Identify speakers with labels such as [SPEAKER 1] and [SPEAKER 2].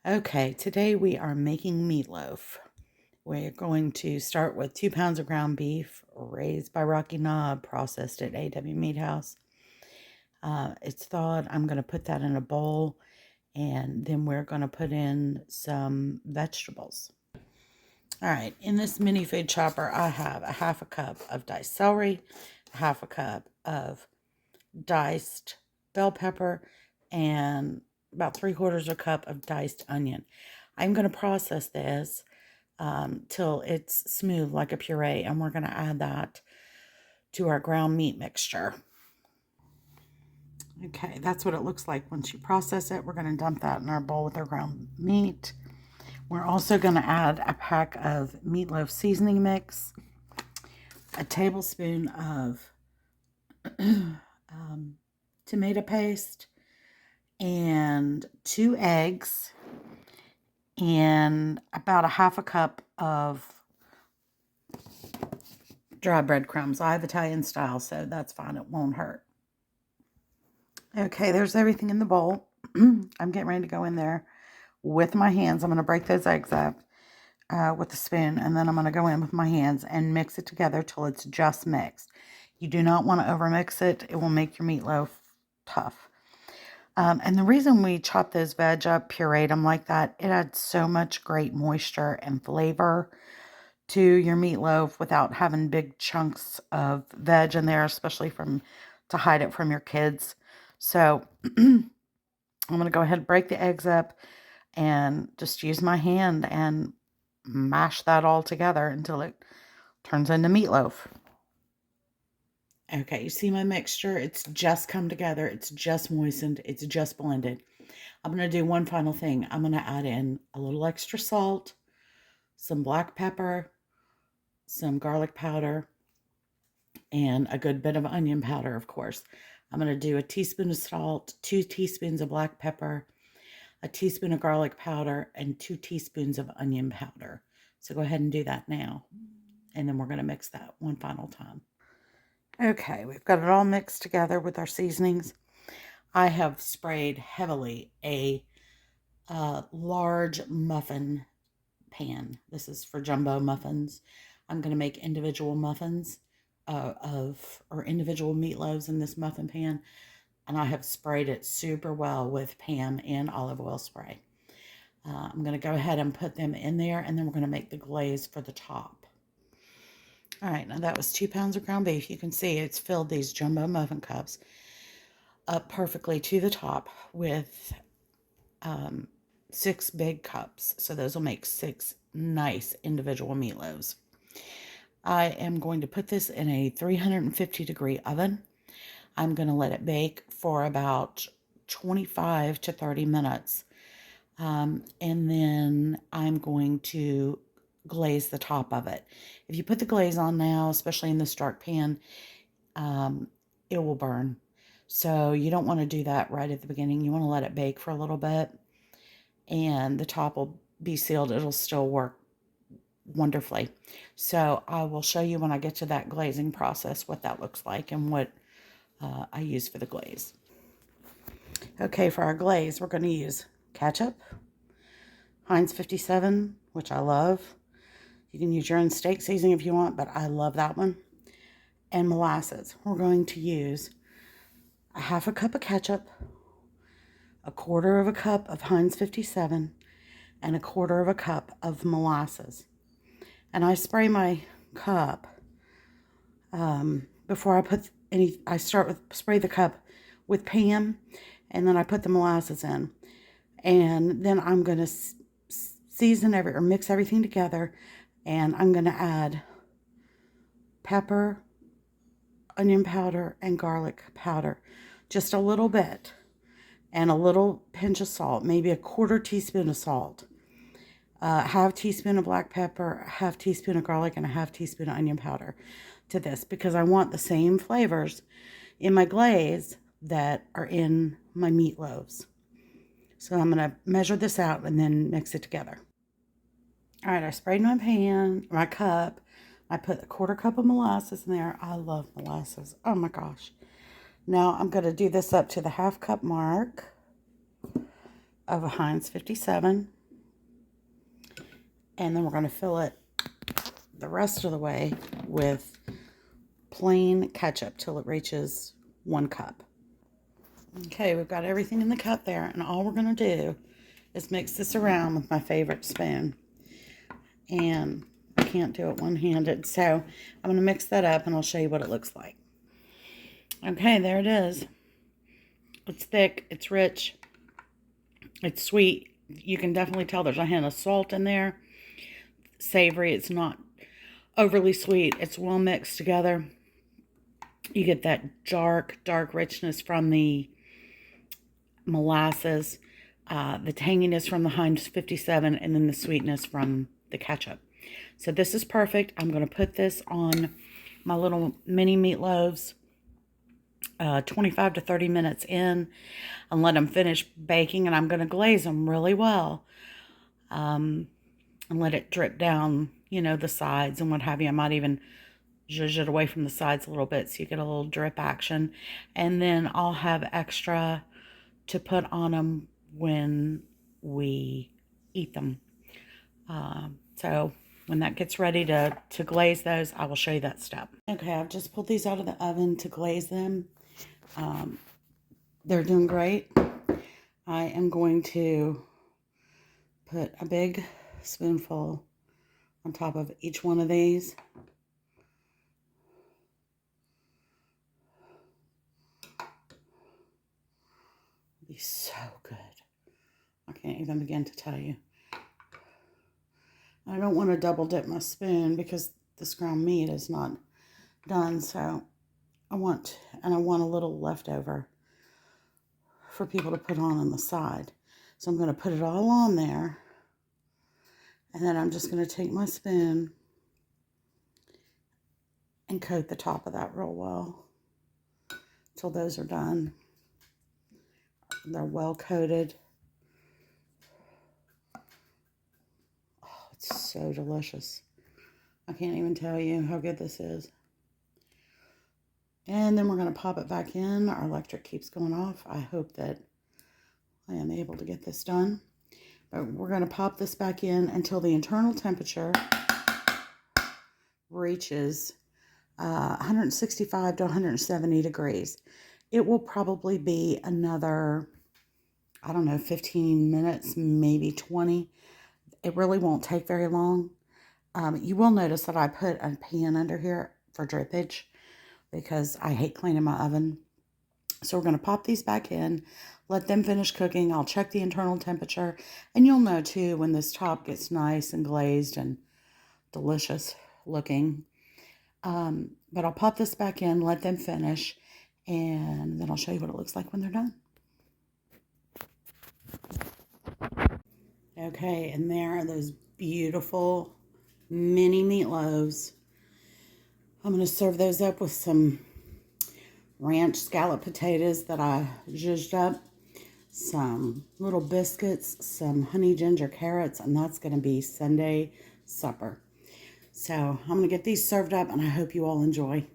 [SPEAKER 1] Okay, today we are making meatloaf. We're going to start with 2 pounds of ground beef, raised by Rocky Knob, processed at A.W. Meat House. It's thawed. I'm going to put that in a bowl, and then we're going to put in some vegetables. All right, in this mini food chopper, I have a half a cup of diced celery, a half a cup of diced bell pepper, and about 3/4 a cup of diced onion. I'm going to process this till it's smooth like a puree, and we're going to add that to our ground meat mixture. Okay, that's what it looks like once you process it. We're going to dump that in our bowl with our ground meat. We're also going to add a pack of meatloaf seasoning mix, a tablespoon of tomato paste, and 2 eggs, and about a half a cup of dry breadcrumbs. I have Italian style, so that's fine. It won't hurt. Okay, there's everything in the bowl. I'm getting ready to go in there with my hands. I'm going to break those eggs up with a spoon, and then I'm going to go in with my hands and mix it together till it's just mixed. You do not want to overmix it. It will make your meatloaf tough. And the reason we chop those veg up, pureed them like that, it adds so much great moisture and flavor to your meatloaf without having big chunks of veg in there, especially to hide it from your kids. So I'm going to go ahead and break the eggs up and just use my hand and mash that all together until it turns into meatloaf. Okay, you see my mixture? It's just come together. It's just moistened. It's just blended. I'm going to do one final thing. I'm going to add in a little extra salt, some black pepper, some garlic powder, and a good bit of onion powder, of course. I'm going to do a teaspoon of salt, 2 teaspoons of black pepper, a teaspoon of garlic powder, and 2 teaspoons of onion powder. So go ahead and do that now. And then we're going to mix that one final time. Okay, we've got it all mixed together with our seasonings. I have sprayed heavily a large muffin pan. This is for jumbo muffins. I'm going to make individual muffins or individual meatloaves in this muffin pan, and I have sprayed it super well with Pam and olive oil spray. I'm going to go ahead and put them in there, and then we're going to make the glaze for the top. All right, now that was 2 pounds of ground beef. You can see it's filled these jumbo muffin cups up perfectly to the top with 6 big cups. So those will make 6 nice individual meatloaves. I am going to put this in a 350-degree oven. I'm going to let it bake for about 25 to 30 minutes. And then I'm going to glaze the top of it. If you put the glaze on now, especially in this dark pan, it will burn. So you don't want to do that right at the beginning. You want to let it bake for a little bit, and the top will be sealed. It'll still work wonderfully. So I will show you when I get to that glazing process what that looks like and what I use for the glaze. Okay, for our glaze, we're going to use ketchup, Heinz 57, which I love. You can use your own steak seasoning if you want, but I love that one. And molasses. We're going to use a half a cup of ketchup, a 1/4 cup of Heinz 57, and a 1/4 cup of molasses. And I spray my cup before I put any. I start with spray the cup with Pam, and then I put the molasses in, and then I'm going to season or mix everything together, and I'm going to add pepper, onion powder, and garlic powder, just a little bit, and a little pinch of salt, maybe a 1/4 teaspoon of salt, half teaspoon of black pepper, a half teaspoon of garlic, and a half teaspoon of onion powder to this, because I want the same flavors in my glaze that are in my meatloaves. So I'm going to measure this out and then mix it together. All right, I sprayed my cup. I put a 1/4 cup of molasses in there. I love molasses. Oh my gosh. Now I'm going to do this up to the half cup mark. of a Heinz 57. And then we're going to fill it the rest of the way with plain ketchup till it reaches 1 cup. Okay, we've got everything in the cup there, and all we're going to do is mix this around with my favorite spoon. And I can't do it one-handed, so I'm going to mix that up and I'll show you what it looks like. Okay, there it is. It's thick, it's rich, it's sweet. You can definitely tell there's a hint of salt in there. Savory, it's not overly sweet. It's well mixed together. You get that dark richness from the molasses, the tanginess from the Heinz 57, and then the sweetness from the ketchup. So this is perfect. I'm going to put this on my little mini meatloaves 25 to 30 minutes in and let them finish baking, and I'm going to glaze them really well and let it drip down, you know, the sides and what have you. I might even zhuzh it away from the sides a little bit so you get a little drip action, and then I'll have extra to put on them when we eat them. So when that gets ready to glaze those, I will show you that step. Okay, I've just pulled these out of the oven to glaze them. They're doing great. I am going to put a big spoonful on top of each one of these. It'll be so good. I can't even begin to tell you. I don't want to double dip my spoon because this ground meat is not done, so I want a little leftover for people to put on the side. So I'm going to put it all on there, and then I'm just going to take my spoon and coat the top of that real well until those are done. They're well coated. It's so delicious. I can't even tell you how good this is. And then we're going to pop it back in. Our electric keeps going off. I hope that I am able to get this done. But we're going to pop this back in until the internal temperature reaches 165 to 170 degrees. It will probably be another, I don't know, 15 minutes, maybe 20. It really won't take very long. You will notice that I put a pan under here for drippage because I hate cleaning my oven. So we're going to pop these back in, let them finish cooking. I'll check the internal temperature, and you'll know too when this top gets nice and glazed and delicious looking. But I'll pop this back in, let them finish, and then I'll show you what it looks like when they're done. Okay, and there are those beautiful mini meatloaves. I'm going to serve those up with some ranch scallop potatoes that I zhuzhed up, some little biscuits, some honey ginger carrots, and that's going to be Sunday supper. So I'm going to get these served up, and I hope you all enjoy.